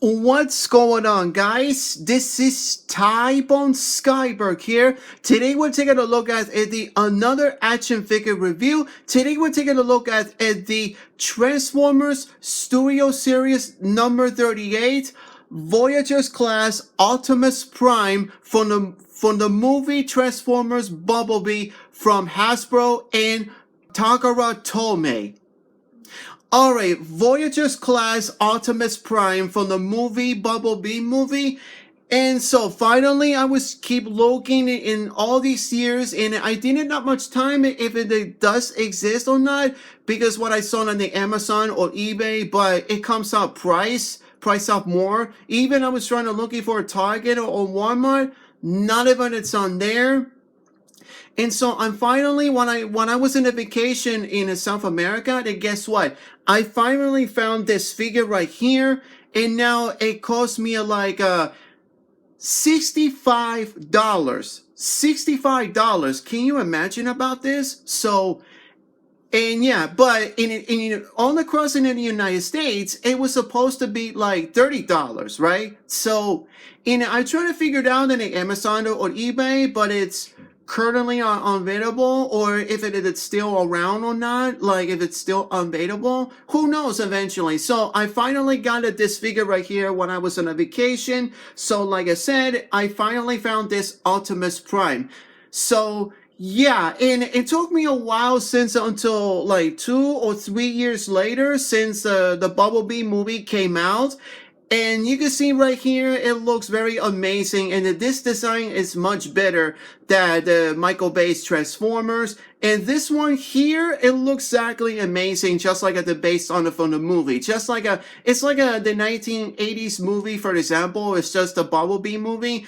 What's going on, guys? This is Ty-Bone Skyberg here. Today we're taking a look at the another action figure review. Today we're taking a look at the Transformers Studio Series number 38 Voyager's class Optimus Prime from the movie Transformers Bumblebee from Hasbro and Takara Tomei. Alright, Voyager's class Optimus Prime from the movie Bumblebee movie. And so finally I was keep looking in all these years and I didn't have much time if it does exist or not, because what I saw on the Amazon or eBay, but it comes out price out more. Even I was trying to looking for a Target or Walmart, none of it's on there. And so I'm finally, when I was in a vacation in South America, then guess what? I finally found this figure right here, and now it cost me like $65. $65. Can you imagine about this? So, and yeah, but in all across in the United States, it was supposed to be like $30, right? So, I try to figure it out in the Amazon or eBay, but it's currently unavailable, or if it's still around or not, like if it's still unavailable, who knows eventually. So I finally got this figure right here when I was on a vacation. So like I said, I finally found this Optimus Prime. So yeah, and it took me a while until like 2 or 3 years later since the Bumblebee movie came out. And you can see right here, it looks very amazing, and this design is much better than the Michael Bay's Transformers. And this one here, it looks exactly amazing, just like the based on from the movie. Just like it's like the 1980s movie, for example. It's just a Bumblebee movie.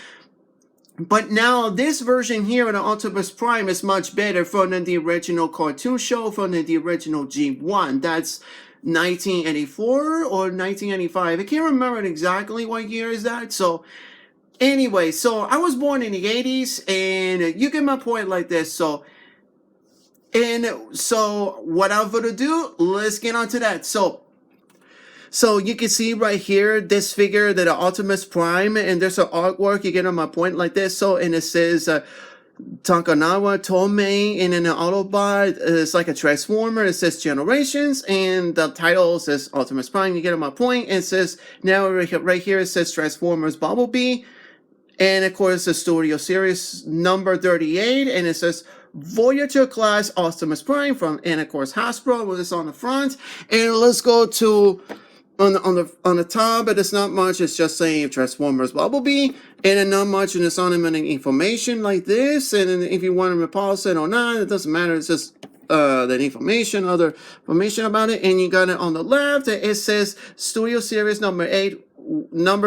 But now this version here of the Optimus Prime is much better from the original cartoon show, from the original G1. That's 1984 or 1985. I can't remember exactly what year is that. So anyway, so I was born in the 80s, and you get my point like this. So without further ado, let's get on to that. So you can see right here, this figure, that Optimus Prime, and there's an artwork, you get on my point like this. So, and it says, Takanawa Tomei, and in an Autobot, it's like a Transformer. It says Generations, and the title says Optimus Prime. You get on my point. And it says, now right here, it says Transformers Bumblebee. And of course, the Studio Series number 38, and it says Voyager class Optimus Prime from, and of course, Hasbro with this on the front. And let's go to on the top, but it's not much. It's just saying Transformers Bumblebee, and then not much, and it's not any information like this. And then if you want to repulse it or not, it doesn't matter. It's just other information about it. And you got it on the left. It says Studio Series number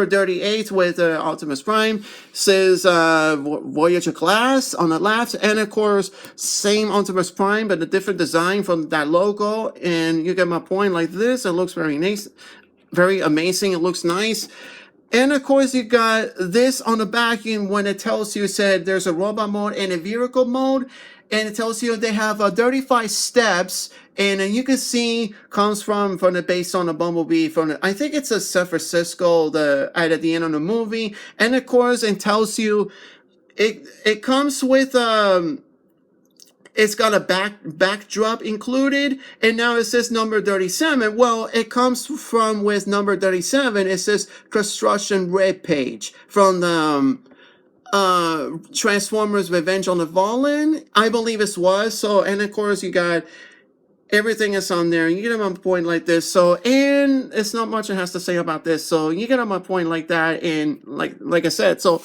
38 with Optimus Prime. Says Voyager class on the left, and of course same Optimus Prime but a different design from that logo. And you get my point like this. It looks very nice, very amazing. It looks nice. And of course you got this on the back, and when it tells you, said there's a robot mode and a vehicle mode, and it tells you they have 35 steps, and you can see comes from the based on the Bumblebee from the, I think it's a San Francisco at the end of the movie. And of course it tells you it comes with it's got a backdrop included, and now it says number 37. Well, it comes from with number 37. It says construction red page from the Transformers Revenge on the Fallen, I believe it was. So, and of course you got everything is on there. You get on my point like this. So, and it's not much it has to say about this. So you get on my point like that, and like I said. So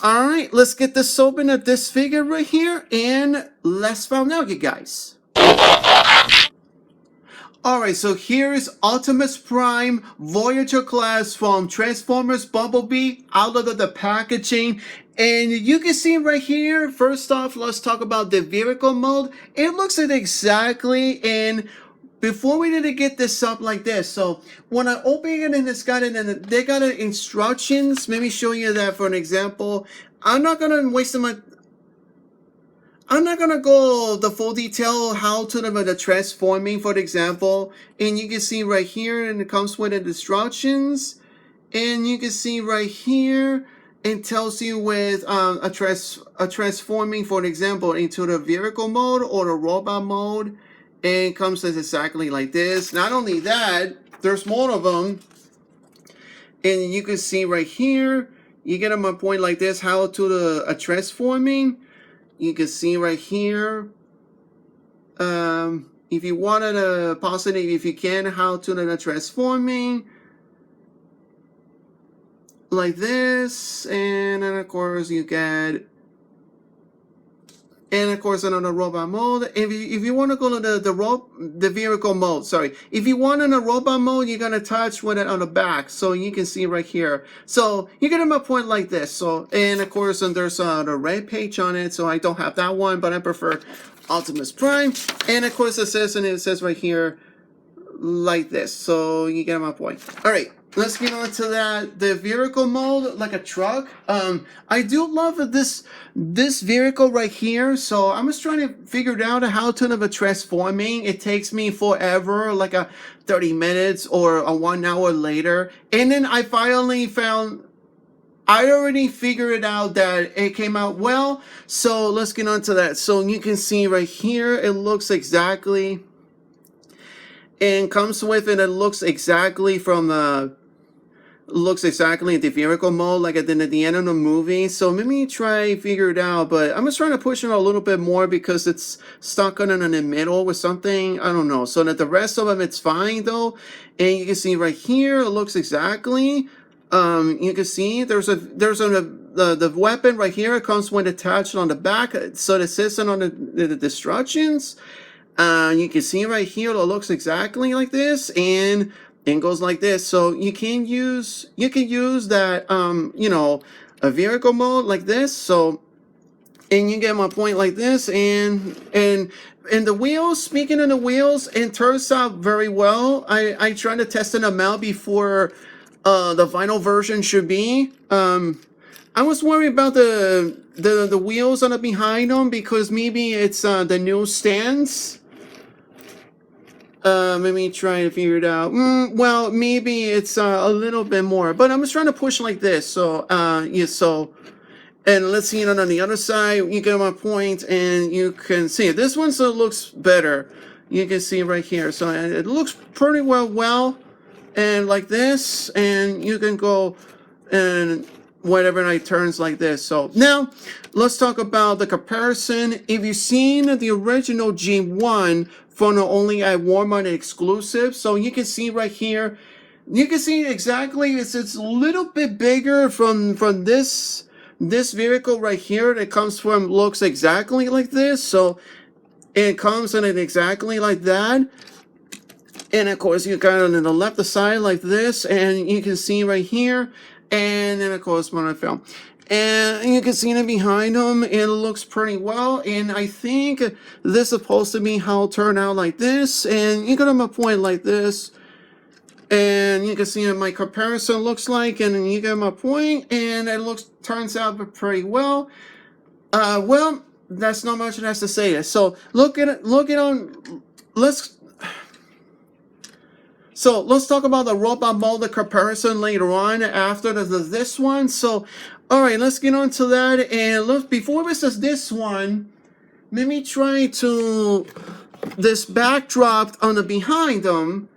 all right, let's get this open at this figure right here, and let's find out, you guys. Alright, so here's Optimus Prime Voyager class from Transformers Bumblebee out of the packaging. And you can see right here, first off, let's talk about the vehicle mode. It looks like exactly, and before we need to get this up like this, so when I open it and it's got it, and they got instructions. Let me show you that for an example. I'm not gonna go the full detail how to the transforming, for example. And you can see right here, and it comes with the instructions. And you can see right here, it tells you with a transforming, for example, into the vehicle mode or the robot mode. And it comes as exactly like this. Not only that, there's more of them. And you can see right here, you get them a point like this, how to the transforming. You can see right here, if you wanted a positive, if you can, how to the transforming. Like this, and then of course you get, and of course another robot mode. If you want to go to the vehicle mode, sorry, if you want in a robot mode, you're gonna touch with it on the back, so you can see right here. So you get them a point like this. So, and of course, and there's the red page on it, so I don't have that one, but I prefer Optimus Prime. And of course it says right here like this, so you get my point. All right, let's get on to that. The vehicle mode, like a truck. I do love this vehicle right here. So I'm just trying to figure out how to have a transforming. It takes me forever, like a 30 minutes or a 1 hour later. And then I finally found, I already figured out that it came out well. So let's get on to that. So you can see right here, it looks exactly, and comes with it. It looks exactly from the vehicle mode, like at the end of the movie. So let me try figure it out, but I'm just trying to push it a little bit more because it's stuck on in the middle with something. I don't know. So that the rest of them, it's fine though. And you can see right here, it looks exactly. You can see there's the weapon right here. It comes when attached on the back, so it says on the instructions. You can see right here, it looks exactly like this, and it goes like this. So you can use that, you know, a vehicle mode like this. So, and you get my point like this, and the wheels. Speaking of the wheels, it turns out very well. I tried to test them out before the final version should be. I was worried about the wheels on the behind them because maybe it's the new stands. Let me try to figure it out. Well, maybe it's a little bit more, but I'm just trying to push like this. So, yeah, so, and let's see it on the other side. You get my point, and you can see it. This one so looks better. You can see right here. So it looks pretty well, and like this, and you can go and whatever night turns like this. So now let's talk about the comparison. If you've seen the original G1 from the only at Walmart exclusive, so you can see right here, you can see exactly it's a little bit bigger from this vehicle right here. That comes from, looks exactly like this. So it comes in it exactly like that. And of course you got it on the left side like this, and you can see right here. And then of course when I film, and you can see it behind them, it looks pretty well. And I think this is supposed to be how it turned out like this, and you got my point like this, and you can see what my comparison looks like, and you get my point, and it turns out pretty well. Well, that's not much else to say. So look at on, so let's talk about the robot mode, the comparison later on after this one. So, all right, let's get on to that. And look, before we says this one, let me try to this backdrop on the behind them.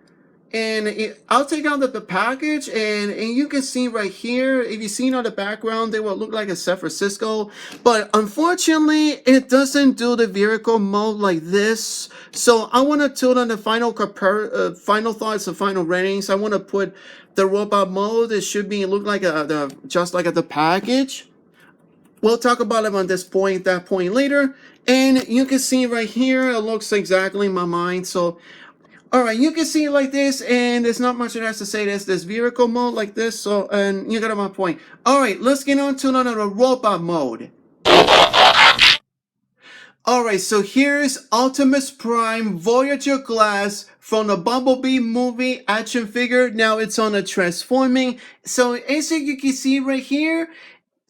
And I'll take out the package, and you can see right here, if you see on the background, they will look like a San Francisco. But unfortunately, it doesn't do the vehicle mode like this. So I want to tune on the final thoughts and final ratings. I want to put the robot mode. It should be look like just like the package. We'll talk about it on that point later. And you can see right here, it looks exactly in my mind. So, all right, you can see it like this, and there's not much that has to say. This vehicle mode like this. So, and you got my point. All right, let's get on to another robot mode. All right, so here's Optimus Prime Voyager class from the Bumblebee movie action figure. Now it's on a transforming. So as you can see right here,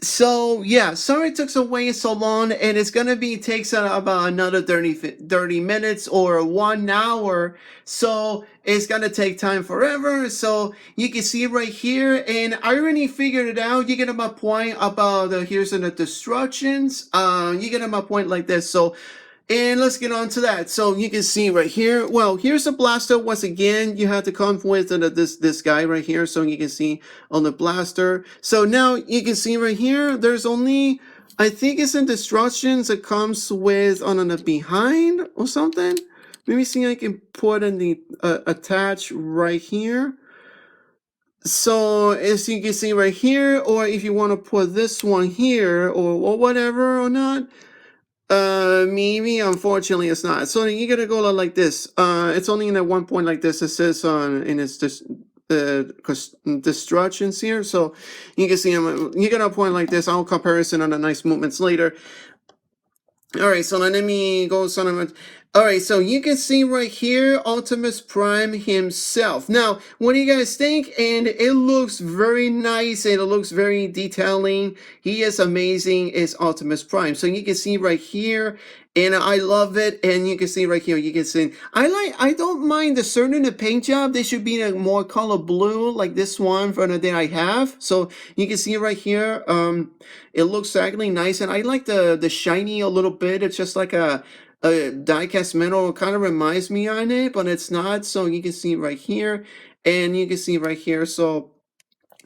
So yeah, sorry it took so way so long, and it's gonna be takes about another 30 minutes or 1 hour. So it's gonna take time forever. So you can see right here, and I already figured it out. You get my point about here's the instructions. You get my point like this. So and let's get on to that. So you can see right here. Well, here's the blaster. Once again, you have to come with this guy right here. So you can see on the blaster. So now you can see right here. There's only, I think it's in the instructions. It comes with on the behind or something. Let me see. I can put in the attach right here. So as you can see right here, or if you want to put this one here or whatever or not. Maybe unfortunately it's not. So you gotta go like this. It's only in at one point like this. It says on in its instructions here. So you can see you get a point like this. I'll comparison on the nice movements later. All right, so let me go on. All right, so you can see right here Optimus Prime himself. Now, what do you guys think? And it looks very nice and it looks very detailing. He is amazing. It's Optimus Prime. So you can see right here, and I love it. And you can see right here, you can see I don't mind the certain paint job. They should be a more color blue like this one for the that I have. So you can see right here. It looks actually nice, and I like the shiny a little bit. It's just like a die-cast metal. It kind of reminds me on it, but it's not. So you can see right here, and you can see right here. So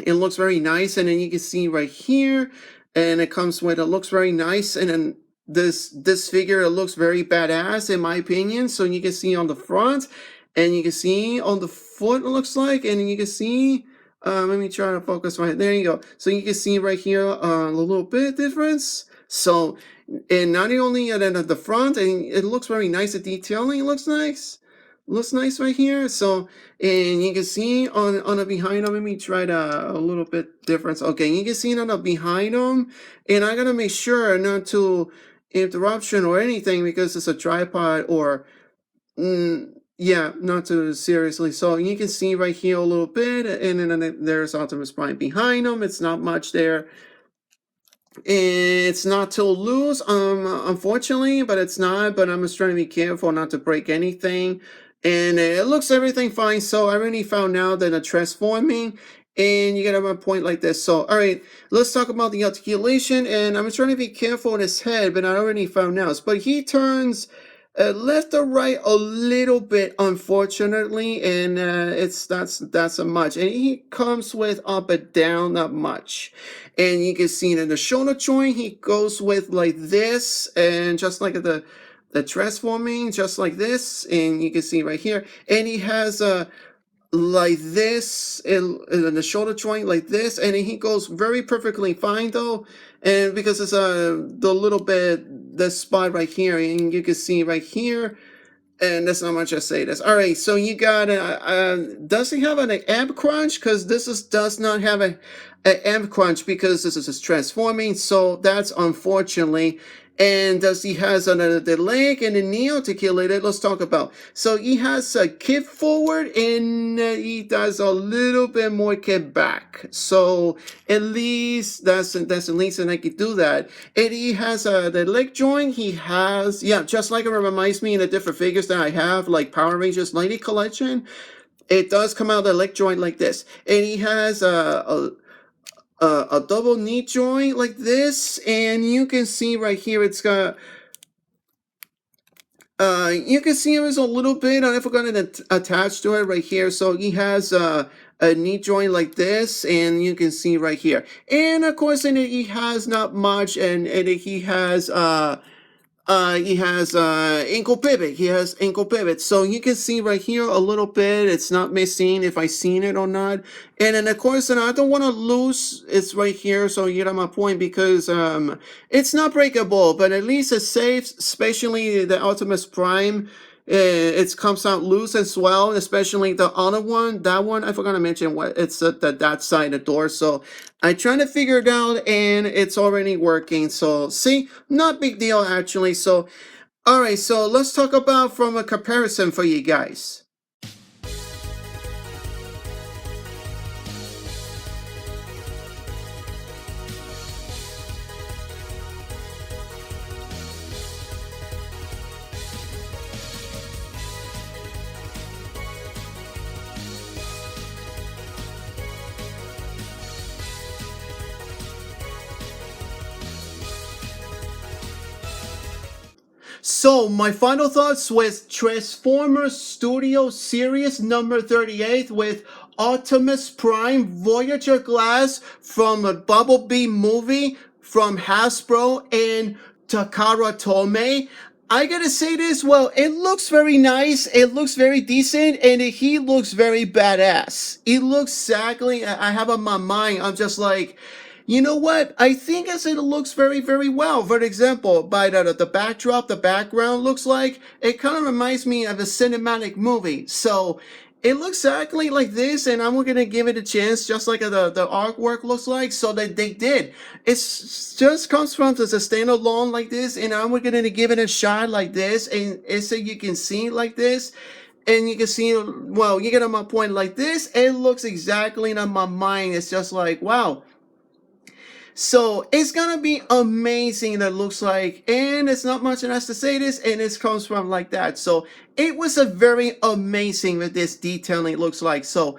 it looks very nice, and then you can see right here, and it comes with, it looks very nice, and then this figure, it looks very badass in my opinion. So you can see on the front, and you can see on the foot, it looks like, and you can see, let me try to focus right there. You go. So you can see right here a little bit difference. So, and not only at the front, and it looks very nice. The detailing looks nice. Looks nice right here. So, and you can see on the behind them. Let me try to a little bit difference. Okay, you can see on the behind them, and I gotta make sure not to interruption or anything because it's a tripod or. Yeah, not too seriously. So you can see right here a little bit, and then there's Optimus Prime behind him. It's not much there. It's not too loose, unfortunately, but it's not. But I'm just trying to be careful not to break anything. And it looks everything fine. So I already found out that the transforming, and you get a point like this. So, all right, let's talk about the articulation. And I'm trying to be careful with his head, but I already found out. But he turns left or right a little bit, unfortunately, and that's a much. And he comes with up and down, not much. And you can see in the shoulder joint, he goes with like this, and just like the transforming, just like this, and you can see right here. And he has a like this in the shoulder joint like this, and he goes very perfectly fine though, and because it's the little bit this spot right here, and you can see right here, and that's not much I say this. All right, so you got does he have an amp crunch? Because does not have a amp crunch because this is transforming, so that's unfortunately. And does he has the leg and the knee articulated? Let's talk about. So he has a kick forward and he does a little bit more kick back. So at least that's at least, and I could do that. And he has the leg joint. He has, yeah, just like it reminds me in the different figures that I have, like Power Rangers Lady Collection. It does come out the leg joint like this, and he has a double knee joint like this, and you can see right here it's got you can see there's a little bit, I forgot to attach to it right here. So he has a knee joint like this, and you can see right here, and of course in it he has not much, and he has ankle pivot. He has ankle pivot. So you can see right here a little bit. It's not missing if I seen it or not. And then of course, and I don't want to lose. It's right here. So you get my point because it's not breakable, but at least it's safe, especially the Optimus Prime. It comes out loose as well, especially the other one. That one, I forgot to mention what it's that side of the door. So I trying to figure it out, and it's already working. So see, not big deal actually. So, all right. So let's talk about from a comparison for you guys. So my final thoughts with Transformers Studio Series number 38 with Optimus Prime Voyager glass from a Bumblebee movie from Hasbro and Takara Tomei. I gotta say this, well, it looks very nice, it looks very decent, and he looks very badass. It looks exactly, I have on my mind, I'm just like, you know what? I think as it looks very, very well. For example, by the backdrop, the background looks like, it kind of reminds me of a cinematic movie. So it looks exactly like this, and I'm gonna give it a chance, just like the artwork looks like. So that they did. It's just comes from as a standalone like this, and I'm gonna give it a shot like this, and it's so you can see like this. And you can see, well, you get on my point like this. It looks exactly on my mind. It's just like, wow. So it's gonna be amazing. That looks like, and it's not much else to say this, and it comes from like that. So it was a very amazing with this detailing. It looks like so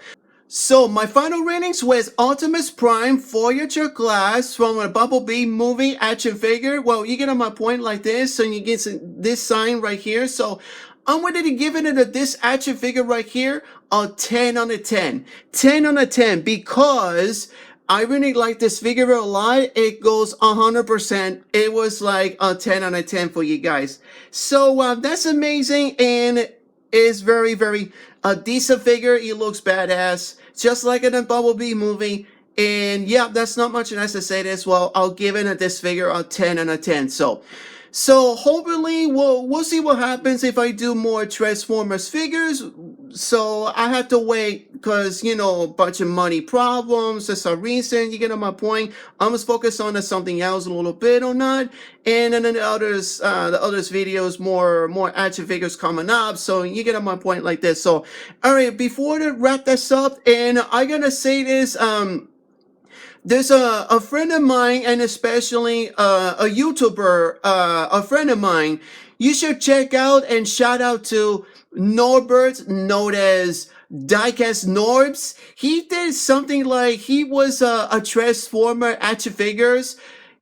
my final ratings was Optimus Prime Voyager glass from a Bumblebee movie action figure. Well, you get on my point like this, so you get this sign right here. So I'm ready to give it this action figure right here a 10 on a 10. 10 on a 10 because I really like this figure a lot. It goes 100%. It was like a 10 on a 10 for you guys. So that's amazing, and is very, very a decent figure. He looks badass, just like in the Bumblebee movie. And yeah, that's not much nice to say this. Well, I'll give it this figure a 10 and a 10. So hopefully we'll see what happens if I do more Transformers figures. So I have to wait because, you know, a bunch of money problems. That's a reason. You get on my point. I'm just focused on something else a little bit or not. And then the others videos, more action figures coming up. So you get on my point like this. So, all right, before to wrap this up, and I'm gonna say this, there's a friend of mine, and especially a YouTuber, a friend of mine. You should check out and shout out to Norbert, known as Diecast Norbs. He did something like he was a Transformer action figures.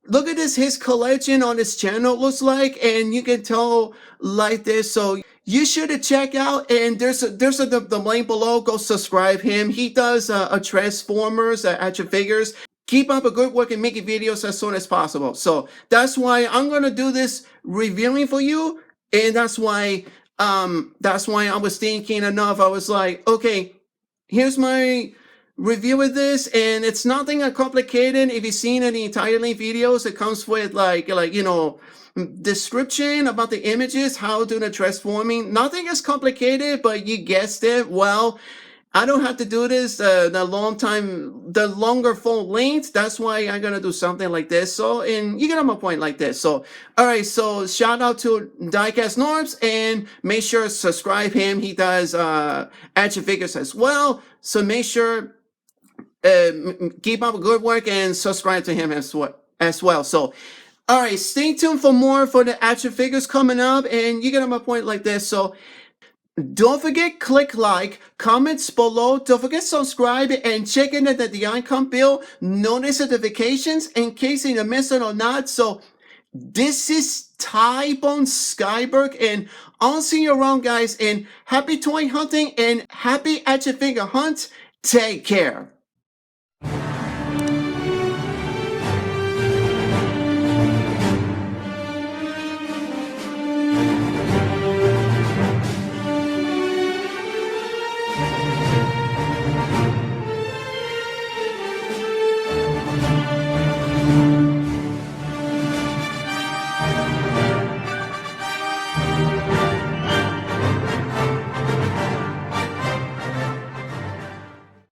Look at this, his collection on his channel looks like, and you can tell like this. So you should check out, and there's the link below. Go subscribe him. He does a Transformers action figures. Keep up a good work and making videos as soon as possible. So that's why I'm gonna do this reviewing for you, and that's why I was thinking enough. I was like, okay, here's my review of this, and it's nothing complicated. If you've seen any entirely videos, it comes with like you know, description about the images, how to do the transforming. Nothing is complicated, but you guessed it. Well, I don't have to do this the longer full length. That's why I'm gonna do something like this. So, and you get on my point like this. So, all right. So, shout out to Diecast Norbs, and make sure to subscribe him. He does action figures as well. So make sure keep up good work and subscribe to him as well. So, all right. Stay tuned for more for the action figures coming up, and you get on my point like this. So. Don't forget, click like, comments below. Don't forget subscribe and check in the icon bell, notifications in case you missed it or not. So this is Ty-Bone Skyberg, and I'll see you around, guys. And happy toy hunting and happy action figure hunt. Take care.